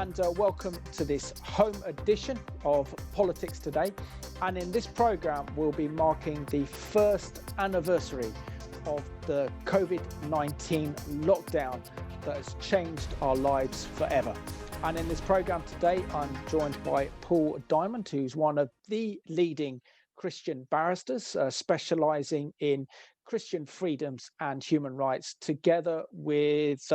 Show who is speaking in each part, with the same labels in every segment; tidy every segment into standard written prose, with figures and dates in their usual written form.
Speaker 1: and welcome to this home edition of Politics Today. And in this programme, we'll be marking the first anniversary of the Covid-19 lockdown that has changed our lives forever. And in this programme today, I'm joined by Paul Diamond, who's one of the leading Christian barristers specialising in Christian freedoms and human rights, together with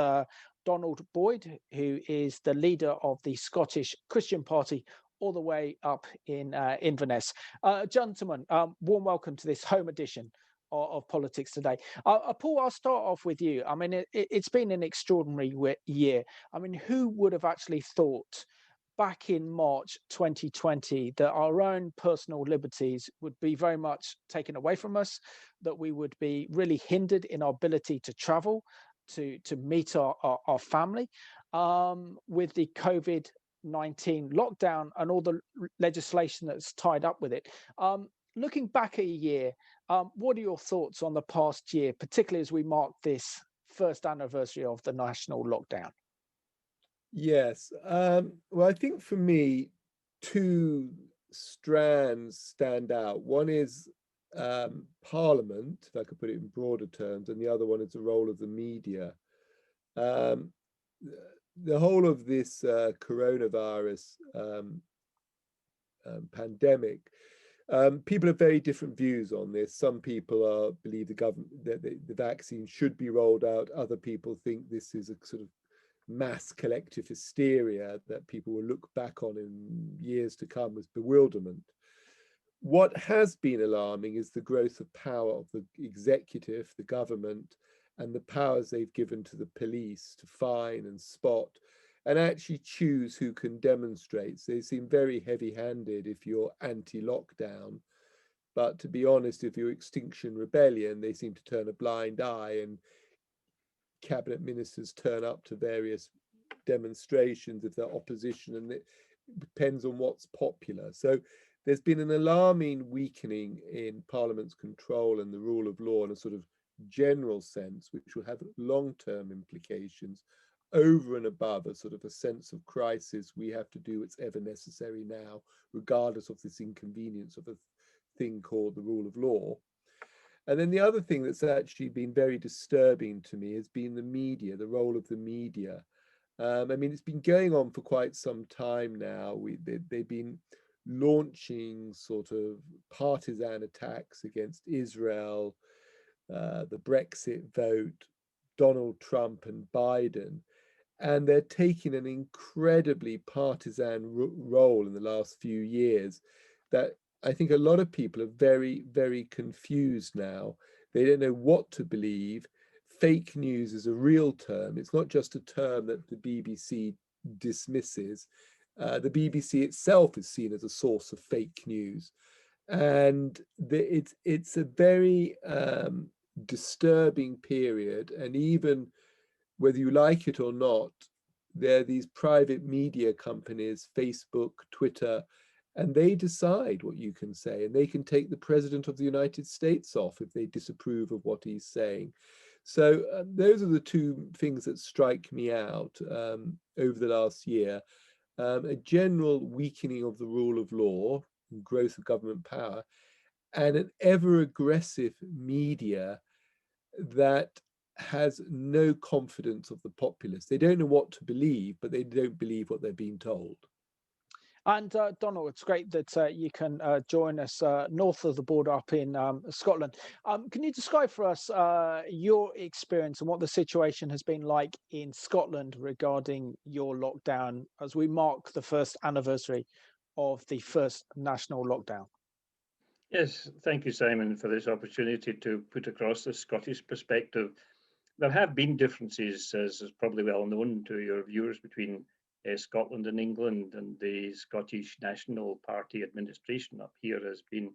Speaker 1: Donald Boyd, who is the leader of the Scottish Christian Party, all the way up in Inverness. Gentlemen, warm welcome to this home edition of Politics Today. Paul, I'll start off with you. I mean, it's been an extraordinary year. I mean, who would have actually thought back in March 2020 that our own personal liberties would be very much taken away from us, that we would be really hindered in our ability to travel, to meet our family, with the COVID-19 lockdown and all the legislation that's tied up with it. Looking back at a year, what are your thoughts on the past year, particularly as we mark this first anniversary of the national lockdown?
Speaker 2: Yes. Well, I think for me, two strands stand out. One is Parliament, if I could put it in broader terms, and the other one is the role of the media. The whole of this coronavirus pandemic, people have very different views on this. Some people believe the government that the vaccine should be rolled out. Other people think this is a sort of mass collective hysteria that people will look back on in years to come with bewilderment. What has been alarming is the growth of power of the executive, the government, and the powers they've given to the police to fine and spot and actually choose who can demonstrate. So they seem very heavy-handed if you're anti-lockdown, but to be honest, if you're Extinction Rebellion, they seem to turn a blind eye, and cabinet ministers turn up to various demonstrations if they're opposition, and it depends on what's popular. So there's been an alarming weakening in Parliament's control and the rule of law in a sort of general sense, which will have long-term implications over and above a sort of a sense of crisis. We have to do what's ever necessary now, regardless of this inconvenience of a thing called the rule of law. And then the other thing that's actually been very disturbing to me has been the media, the role of the media. I mean, it's been going on for quite some time now. They've been launching sort of partisan attacks against Israel, the Brexit vote, Donald Trump and Biden. And they're taking an incredibly partisan role in the last few years that I think a lot of people are very, very confused now. They don't know what to believe. Fake news is a real term. It's not just a term that the BBC dismisses. The BBC itself is seen as a source of fake news. And it's a very disturbing period. And even whether you like it or not, there are these private media companies, Facebook, Twitter, and they decide what you can say, and they can take the president of the United States off if they disapprove of what he's saying. So those are the two things that strike me out over the last year. A general weakening of the rule of law, growth of government power, and an ever aggressive media that has no confidence of the populace. They don't know what to believe, but they don't believe what they're being told.
Speaker 1: And Donald, it's great that you can join us north of the border up in Scotland. Can you describe for us your experience and what the situation has been like in Scotland regarding your lockdown as we mark the first anniversary of the first national lockdown?
Speaker 3: Yes, thank you, Simon, for this opportunity to put across the Scottish perspective. There have been differences, as is probably well known to your viewers, between Scotland and England, and the Scottish National Party administration up here has been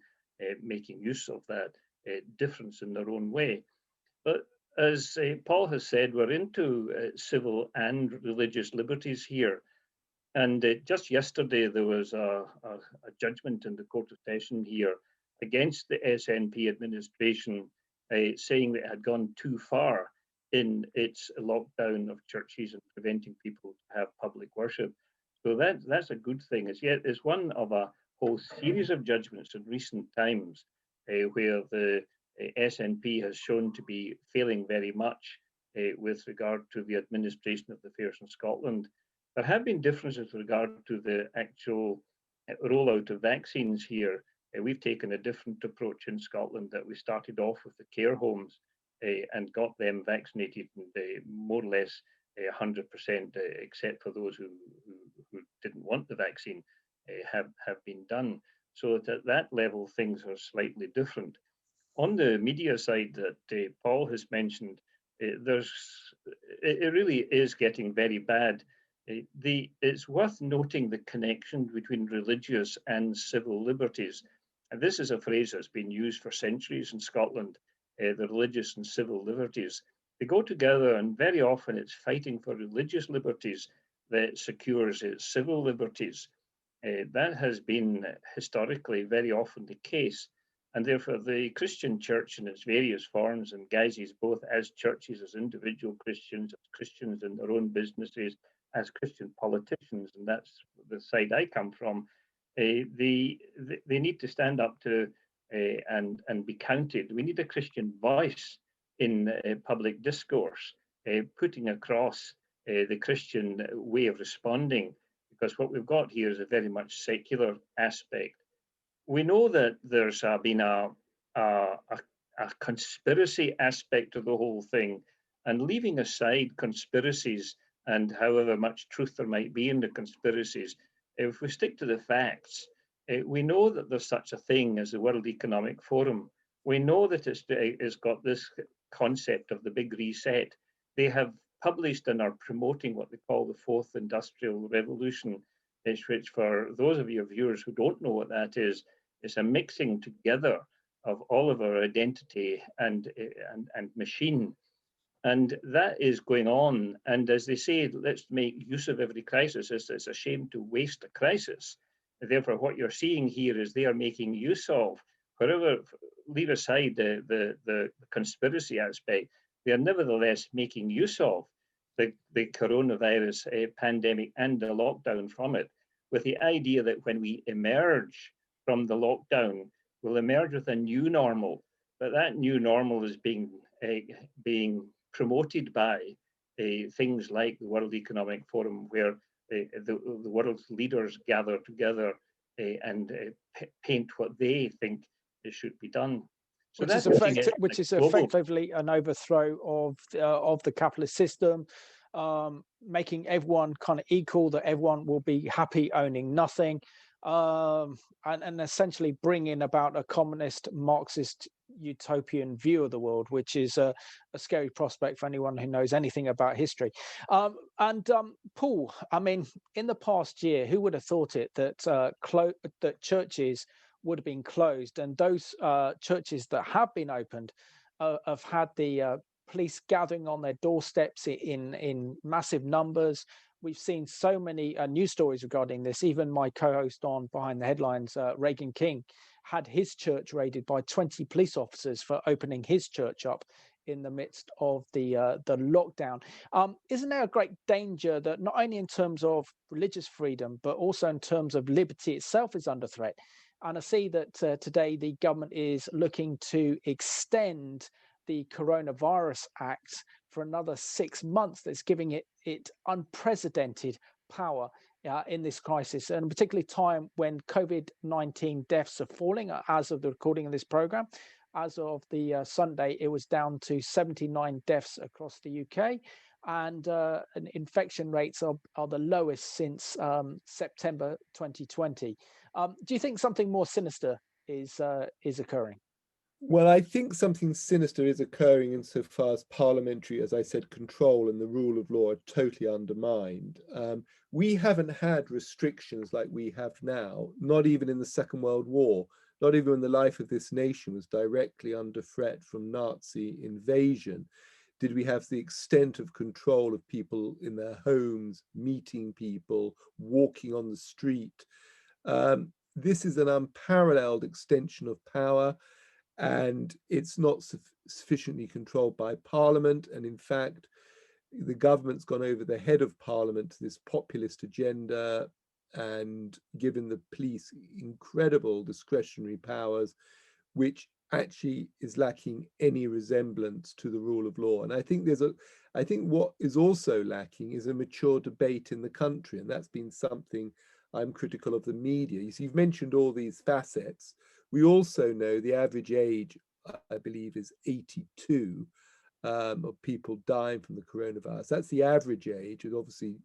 Speaker 3: making use of that difference in their own way. But as Paul has said, we're into civil and religious liberties here. And just yesterday, there was a judgment in the Court of Session here against the SNP administration, saying that it had gone too far in its lockdown of churches and preventing people to have public worship. So that's a good thing. It's one of a whole series of judgments in recent times where the SNP has shown to be failing very much with regard to the administration of the affairs in Scotland. There have been differences with regard to the actual rollout of vaccines here. We've taken a different approach in Scotland, that we started off with the care homes and got them vaccinated, and more or less 100%, except for those who didn't want the vaccine, have been done. So at that level, things are slightly different. On the media side that Paul has mentioned, it really is getting very bad. It's worth noting the connection between religious and civil liberties. And this is a phrase that's been used for centuries in Scotland, the religious and civil liberties. They go together, and very often it's fighting for religious liberties that secures its civil liberties. That has been historically very often the case. And therefore, the Christian church in its various forms, and guises both as churches, as individual Christians, as Christians in their own businesses, as Christian politicians, and that's the side I come from, they need to stand up to and be counted. We need a Christian voice in public discourse, putting across the Christian way of responding, because what we've got here is a very much secular aspect. We know that there's been a conspiracy aspect of the whole thing, and leaving aside conspiracies and however much truth there might be in the conspiracies, if we stick to the facts, we know that there's such a thing as the World Economic Forum. We know that it's got this concept of the big reset. They have published and are promoting what they call the Fourth Industrial Revolution, which for those of your viewers who don't know what that is, it's a mixing together of all of our identity and machine. And that is going on. And as they say, let's make use of every crisis. It's a shame to waste a crisis. Therefore, what you're seeing here is they are making use of, wherever, leave aside the conspiracy aspect, they are nevertheless making use of the coronavirus pandemic and the lockdown from it, with the idea that when we emerge from the lockdown, we'll emerge with a new normal. But that new normal is being promoted by things like the World Economic Forum, where the world's leaders gather together and paint what they think should be done.
Speaker 1: So which is effectively an overthrow of the capitalist system, making everyone kind of equal, that everyone will be happy owning nothing, and essentially bringing about a communist, Marxist, utopian view of the world, which is a scary prospect for anyone who knows anything about history. Paul, I mean, in the past year, who would have thought it that churches would have been closed, and those churches that have been opened have had the police gathering on their doorsteps in massive numbers. We've seen so many news stories regarding this. Even my co-host on Behind the Headlines, Reagan King, had his church raided by 20 police officers for opening his church up in the midst of the lockdown. Isn't there a great danger that not only in terms of religious freedom, but also in terms of liberty itself is under threat? And I see that today the government is looking to extend the Coronavirus Act for another 6 months. That's giving it unprecedented power in this crisis, and particularly time when COVID-19 deaths are falling. As of the recording of this program, as of the Sunday, it was down to 79 deaths across the UK, and infection rates are the lowest since September 2020. Do you think something more sinister is occurring?
Speaker 2: Well, I think something sinister is occurring insofar as parliamentary, as I said, control and the rule of law are totally undermined. We haven't had restrictions like we have now, not even in the Second World War, not even when the life of this nation was directly under threat from Nazi invasion. Did we have the extent of control of people in their homes, meeting people, walking on the street? This is an unparalleled extension of power, and it's not sufficiently controlled by Parliament. And in fact, the government's gone over the head of Parliament to this populist agenda, and given the police incredible discretionary powers, which actually is lacking any resemblance to the rule of law. And I think what is also lacking is a mature debate in the country, and that's been something I'm critical of the media. You see, you've mentioned all these facets. We also know the average age, I believe, is 82 of people dying from the coronavirus. That's the average age, and obviously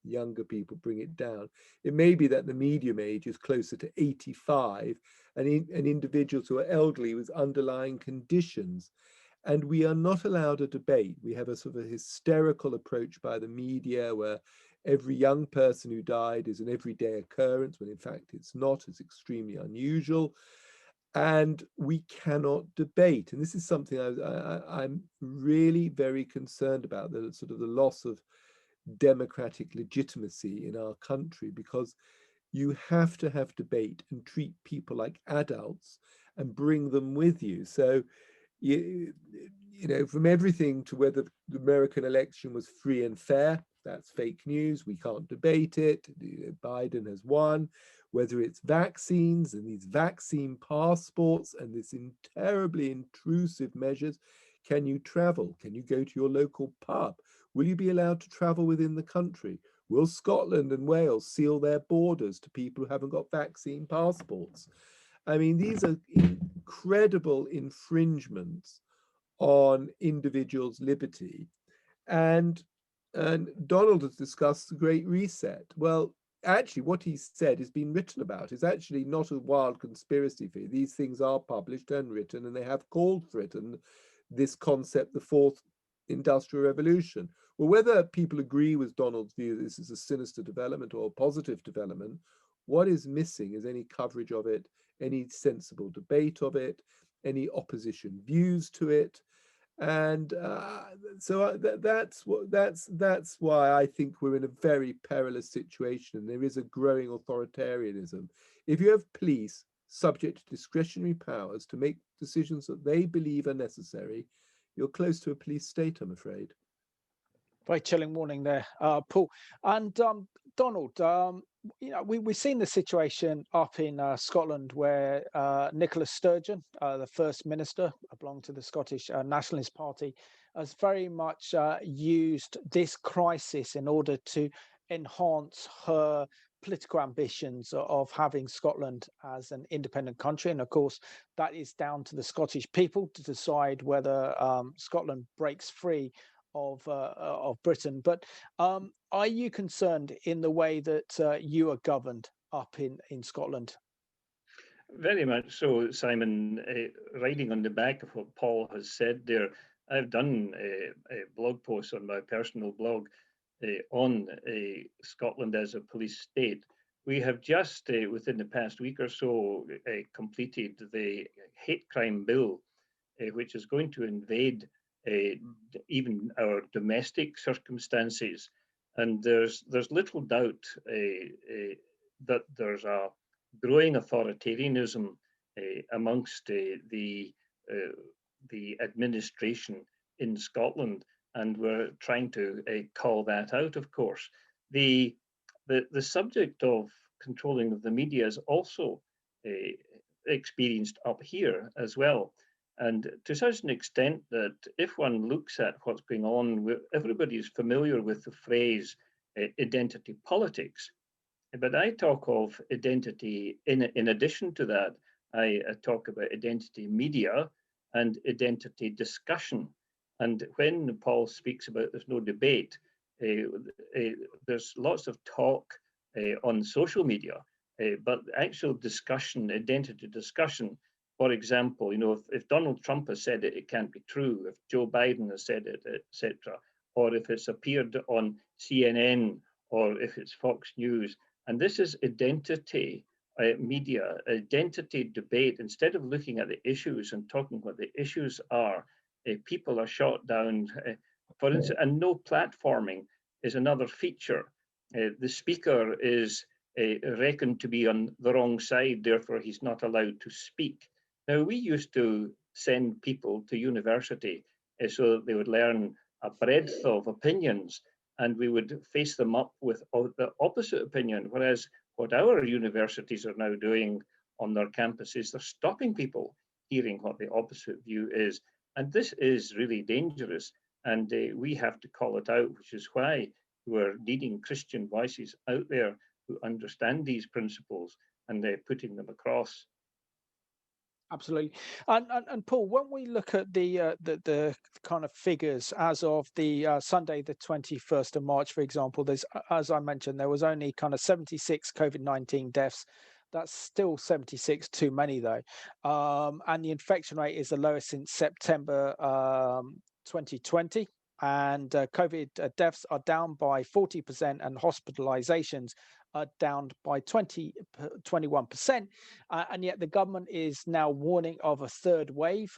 Speaker 2: younger people bring it down. It may be that the medium age is closer to 85, and individuals who are elderly with underlying conditions. And we are not allowed a debate. We have a sort of a hysterical approach by the media where every young person who died is an everyday occurrence, when in fact it's not. It's extremely unusual. And we cannot debate. And this is something I'm really very concerned about, the sort of the loss of democratic legitimacy in our country, because you have to have debate and treat people like adults and bring them with you. So, you know, from everything to whether the American election was free and fair, that's fake news. We can't debate it. Biden has won. Whether it's vaccines and these vaccine passports and this terribly intrusive measures. Can you travel? Can you go to your local pub? Will you be allowed to travel within the country? Will Scotland and Wales seal their borders to people who haven't got vaccine passports? I mean, these are incredible infringements on individuals' liberty. And Donald has discussed the Great Reset. Well, actually, what he said has been written about. It's actually not a wild conspiracy theory. These things are published and written, and they have called for it. And this concept, the fourth industrial revolution. Well, whether people agree with Donald's view that this is a sinister development or a positive development, what is missing is any coverage of it, any sensible debate of it, any opposition views to it. And that's why I think we're in a very perilous situation. There is a growing authoritarianism. If you have police subject to discretionary powers to make decisions that they believe are necessary, you're close to a police state, I'm afraid.
Speaker 1: Very chilling warning there, Paul. And Donald, you know, we've seen the situation up in Scotland where Nicola Sturgeon, the First Minister, belonged to the Scottish Nationalist Party, has very much used this crisis in order to enhance her political ambitions of having Scotland as an independent country. And of course, that is down to the Scottish people to decide whether Scotland breaks free of Britain. But are you concerned in the way that you are governed up in Scotland?
Speaker 3: Very much so, Simon. Riding on the back of what Paul has said there, I've done a blog post on my personal blog on Scotland as a police state. We have just, within the past week or so, completed the hate crime bill, which is going to invade even our domestic circumstances. And there's little doubt that there's a growing authoritarianism amongst the administration in Scotland, and we're trying to call that out. Of course, the subject of controlling of the media is also experienced up here as well. And to such an extent that if one looks at what's going on, everybody's familiar with the phrase identity politics. But I talk of identity in addition to that. I talk about identity media and identity discussion. And when Paul speaks about there's no debate, there's lots of talk on social media, but actual discussion, identity discussion. For example, you know, if Donald Trump has said it, it can't be true. If Joe Biden has said it, etc., or if it's appeared on CNN, or if it's Fox News. And this is identity media, identity debate. Instead of looking at the issues and talking what the issues are, people are shot down. For instance, and no platforming is another feature. The speaker is reckoned to be on the wrong side, therefore he's not allowed to speak. Now, we used to send people to university so that they would learn a breadth of opinions, and we would face them up with the opposite opinion. Whereas What our universities are now doing on their campuses, they're stopping people hearing what the opposite view is. And this is really dangerous. And we have to call it out, which is why we're needing Christian voices out there who understand these principles and they're putting them across.
Speaker 1: Absolutely. And Paul, when we look at the kind of figures as of the Sunday, the 21st of March, for example, there's, as I mentioned, there was only kind of 76 COVID-19 deaths. That's still 76 too many, though. And the infection rate is the lowest since September 2020. And COVID deaths are down by 40% and hospitalizations are down by 21%. And yet the government is now warning of a third wave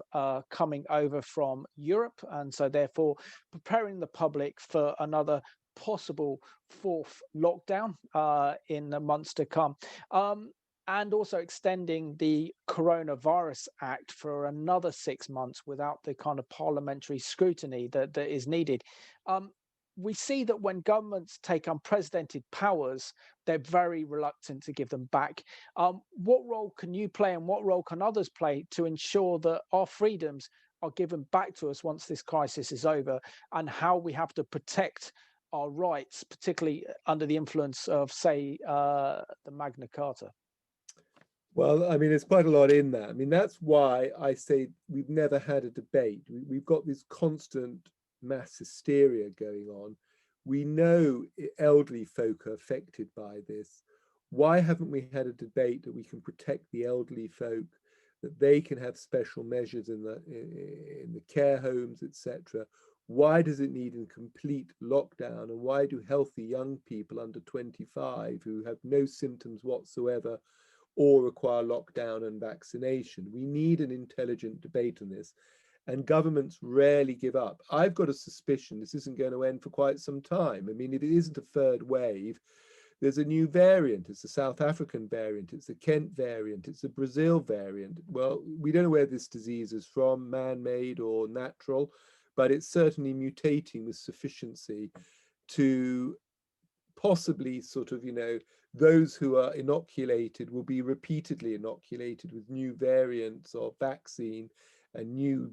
Speaker 1: coming over from Europe. And so therefore preparing the public for another possible fourth lockdown in the months to come. And also extending the Coronavirus Act for another 6 months without the kind of parliamentary scrutiny that is needed. We see that when governments take unprecedented powers, they're very reluctant to give them back. What role can you play and what role can others play to ensure that our freedoms are given back to us once this crisis is over, and how we have to protect our rights, particularly under the influence of, say, the Magna Carta?
Speaker 2: Well, I mean, there's quite a lot in that. I mean, that's why I say we've never had a debate. We've got this constant mass hysteria going on. We know elderly folk are affected by this. Why haven't we had a debate that we can protect the elderly folk, that they can have special measures in the care homes, etc.? Why does it need a complete lockdown? And why do healthy young people under 25 who have no symptoms whatsoever or require lockdown and vaccination? We need an intelligent debate on this, and governments rarely give up. I've got a suspicion this isn't going to end for quite some time. I mean, if it isn't a third wave, there's a new variant. It's the South African variant, it's the Kent variant, it's the Brazil variant. Well, we don't know where this disease is from, man-made or natural, but it's certainly mutating with sufficiency to possibly sort of, those who are inoculated will be repeatedly inoculated with new variants of vaccine and new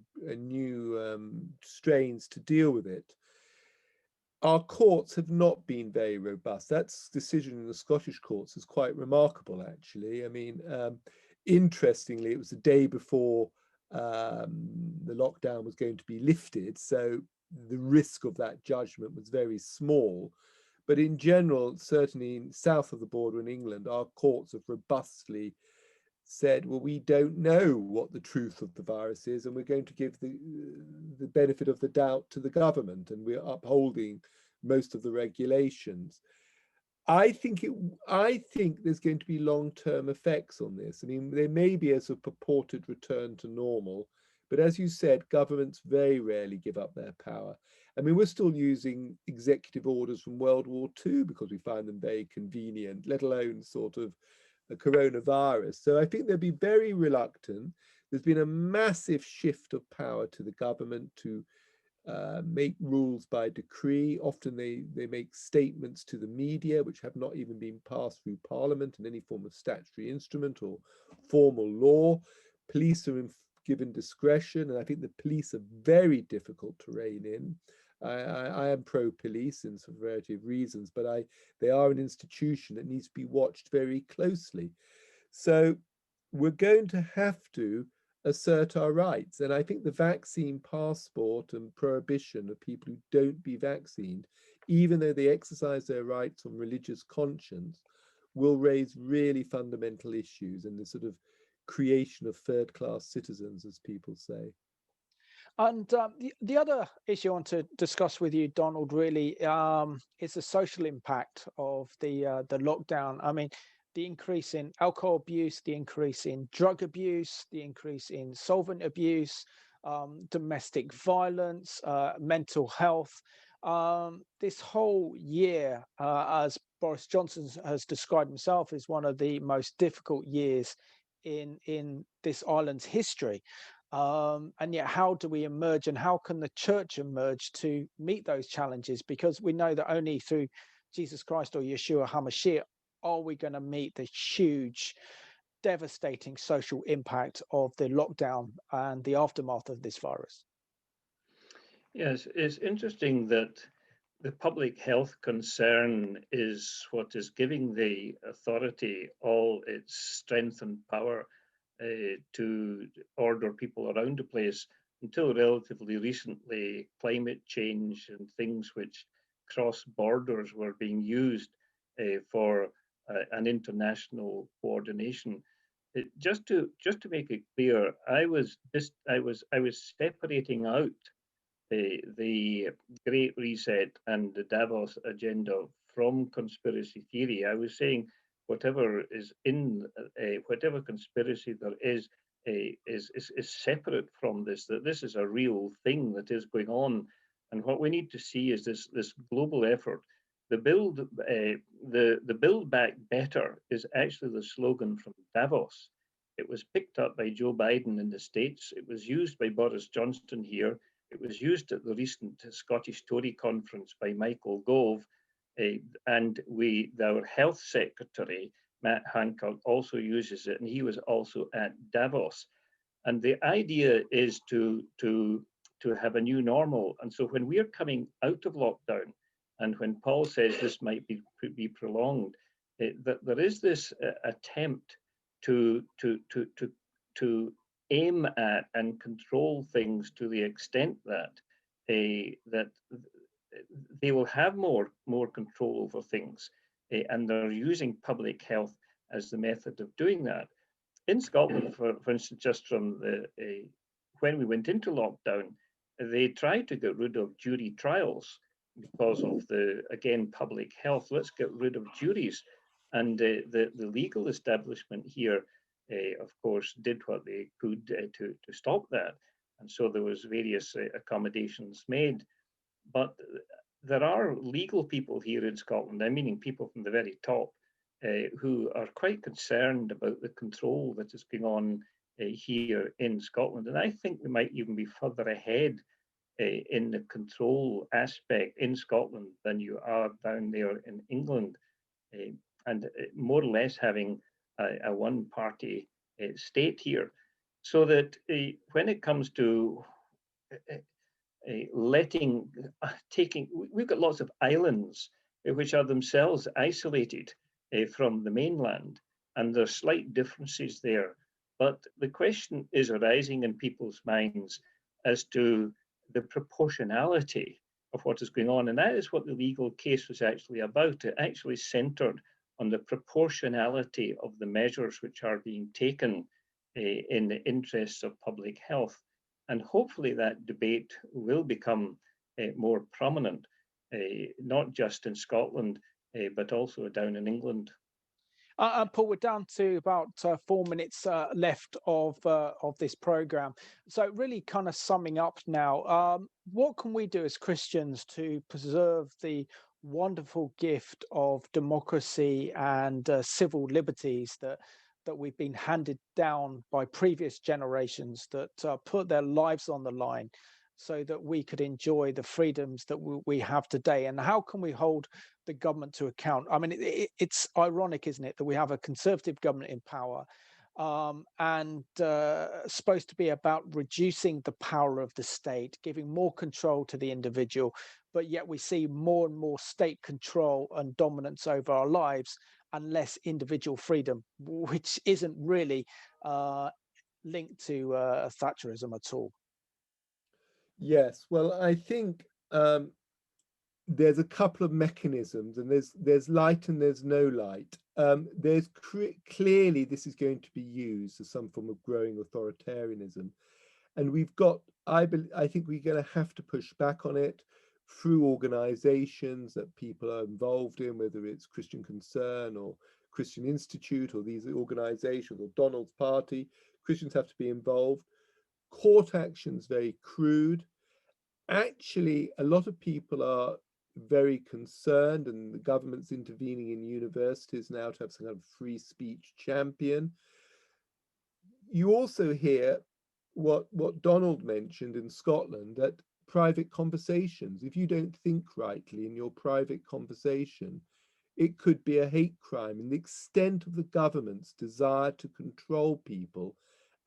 Speaker 2: strains to deal with it. Our courts have not been very robust. That decision in the Scottish courts is quite remarkable, actually. I mean, interestingly, it was the day before the lockdown was going to be lifted, so the risk of that judgment was very small. But in general, certainly south of the border in England, our courts have robustly said, well, we don't know what the truth of the virus is, and we're going to give the benefit of the doubt to the government, and we're upholding most of the regulations. I think there's going to be long-term effects on this. I mean, there may be a sort of purported return to normal, but as you said, governments very rarely give up their power. I mean, we're still using executive orders from World War II because we find them very convenient, let alone sort of a coronavirus. So I think they'll be very reluctant. There's been a massive shift of power to the government to make rules by decree. Often they make statements to the media which have not even been passed through Parliament in any form of statutory instrument or formal law. Police are given discretion, and I think the police are very difficult to rein in. I am pro-police in some variety of reasons, but they are an institution that needs to be watched very closely. So we're going to have to assert our rights. And I think the vaccine passport and prohibition of people who don't be vaccinated, even though they exercise their rights on religious conscience, will raise really fundamental issues and the sort of creation of third-class citizens, as people say.
Speaker 1: And the other issue I want to discuss with you, Donald, really is the social impact of the lockdown. I mean, the increase in alcohol abuse, the increase in drug abuse, the increase in solvent abuse, domestic violence, mental health. This whole year, as Boris Johnson has described himself, is one of the most difficult years in this island's history. And yet, how do we emerge, and how can the church emerge to meet those challenges? Because we know that only through Jesus Christ or Yeshua HaMashiach are we going to meet the huge, devastating social impact of the lockdown and the aftermath of this virus?
Speaker 3: Yes, it's interesting that the public health concern is what is giving the authority all its strength and power to order people around the place. Until relatively recently, climate change and things which cross borders were being used for an international coordination. Just to make it clear, I was separating out the Great Reset and the Davos agenda from conspiracy theory. I was saying whatever is in whatever conspiracy there is separate from this. That this is a real thing that is going on, and what we need to see is this global effort. The Build Back Better is actually the slogan from Davos. It was picked up by Joe Biden in the States. It was used by Boris Johnson here. It was used at the recent Scottish Tory conference by Michael Gove, and our health secretary, Matt Hancock, also uses it, and he was also at Davos. And the idea is to have a new normal. And so when we are coming out of lockdown, and when Paul says this might be prolonged, that there is this attempt to aim at and control things to the extent that that they will have more control over things, and they're using public health as the method of doing that. In Scotland, for instance, just from when we went into lockdown, they tried to get rid of jury trials because of again public health. Let's get rid of juries, and the legal establishment here, of course, did what they could to stop that, and so there was various accommodations made. But there are legal people here in Scotland, I mean people from the very top, who are quite concerned about the control that is going on here in Scotland. And I think we might even be further ahead in the control aspect in Scotland than you are down there in England, and more or less having a one-party state here. So that when it comes to we've got lots of islands which are themselves isolated from the mainland, and there's slight differences there. But the question is arising in people's minds as to the proportionality of what is going on. And that is what the legal case was actually about. It actually centered on the proportionality of the measures which are being taken in the interests of public health. And hopefully that debate will become more prominent, not just in Scotland, but also down in England.
Speaker 1: Paul, we're down to about 4 minutes left of this program. So really kind of summing up now, what can we do as Christians to preserve the wonderful gift of democracy and civil liberties that we've been handed down by previous generations that put their lives on the line so that we could enjoy the freedoms that we have today? And how can we hold the government to account? I mean, it's ironic, isn't it, that we have a conservative government in power and supposed to be about reducing the power of the state, giving more control to the individual, but yet we see more and more state control and dominance over our lives and less individual freedom, which isn't really linked to Thatcherism at all.
Speaker 2: Yes, well, I think there's a couple of mechanisms, and there's light and there's no light. There's clearly this is going to be used as some form of growing authoritarianism, and we've got, I think we're going to have to push back on it through organizations that people are involved in, whether it's Christian Concern or Christian Institute or these organizations or Donald's Party. Christians have to be involved. Court action's very crude. Actually, a lot of people are very concerned, and the government's intervening in universities now to have some kind of free speech champion. You also hear what Donald mentioned in Scotland, that private conversations, if you don't think rightly in your private conversation, It could be a hate crime, and the extent of the government's desire to control people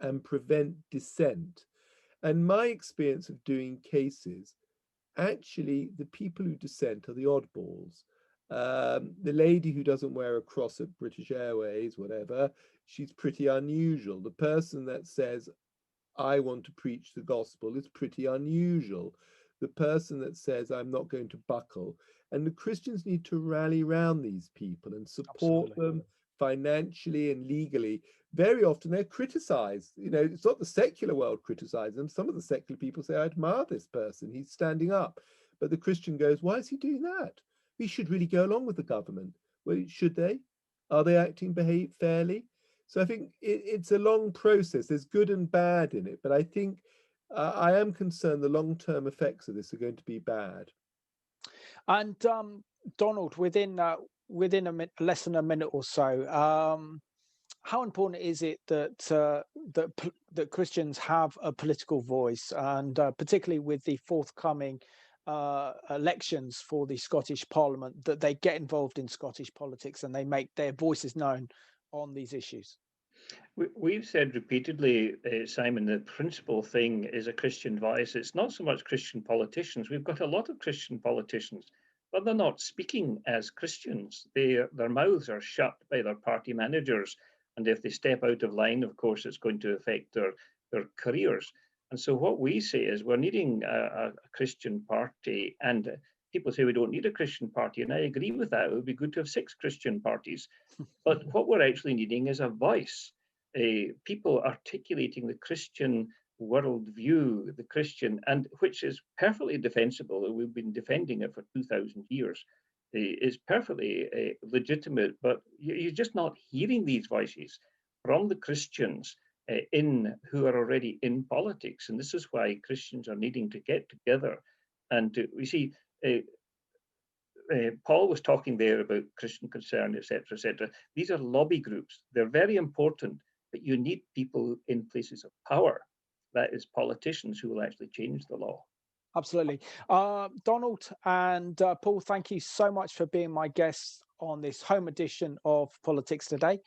Speaker 2: and prevent dissent. And my experience of doing cases, actually, the people who dissent are the oddballs. The lady who doesn't wear a cross at British Airways, whatever, she's pretty unusual. The person that says, I want to preach the gospel is pretty unusual. The person that says, I'm not going to buckle. And the Christians need to rally around these people and support them financially and legally. Very often they're criticized. You know, it's not the secular world criticizing them. Some of the secular people say, I admire this person. He's standing up. But the Christian goes, why is he doing that? He should really go along with the government. Well, should they? Are they acting fairly? So I think it's a long process. There's good and bad in it, but I think I am concerned the long-term effects of this are going to be bad.
Speaker 1: And Donald, within less than a minute or so, how important is it that that Christians have a political voice, and particularly with the forthcoming elections for the Scottish Parliament, that they get involved in Scottish politics and they make their voices known on these issues?
Speaker 3: We've said repeatedly, Simon, the principal thing is a Christian voice. It's not so much Christian politicians. We've got a lot of Christian politicians, but they're not speaking as Christians. Their mouths are shut by their party managers. And if they step out of line, of course, it's going to affect their careers. And so what we say is we're needing a Christian party. And people say we don't need a Christian party. And I agree with that. It would be good to have 6 Christian parties. But what we're actually needing is a voice. People articulating the Christian worldview, the Christian, and which is perfectly defensible. We've been defending it for 2,000 years. Is perfectly legitimate, but you're just not hearing these voices from the Christians who are already in politics. And this is why Christians are needing to get together. And we see Paul was talking there about Christian Concern, etc., etc. These are lobby groups. They're very important, but you need people in places of power. That is politicians who will actually change the law.
Speaker 1: Absolutely. Donald and Paul, thank you so much for being my guests on this home edition of Politics Today.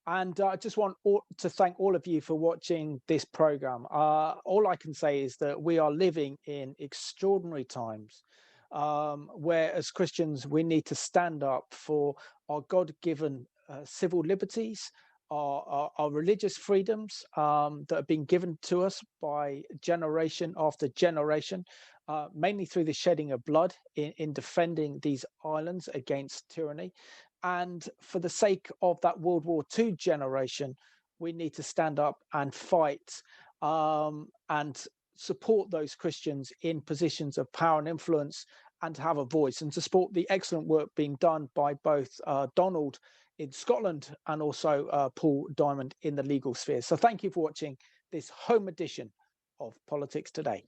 Speaker 1: And I just want to thank all of you for watching this program. All I can say is that we are living in extraordinary times where, as Christians, we need to stand up for our God-given civil liberties, our religious freedoms that have been given to us by generation after generation, mainly through the shedding of blood in defending these islands against tyranny. And for the sake of that World War II generation, we need to stand up and fight and support those Christians in positions of power and influence, and to have a voice, and to support the excellent work being done by both Donald in Scotland and also Paul Diamond in the legal sphere. So thank you for watching this home edition of Politics Today.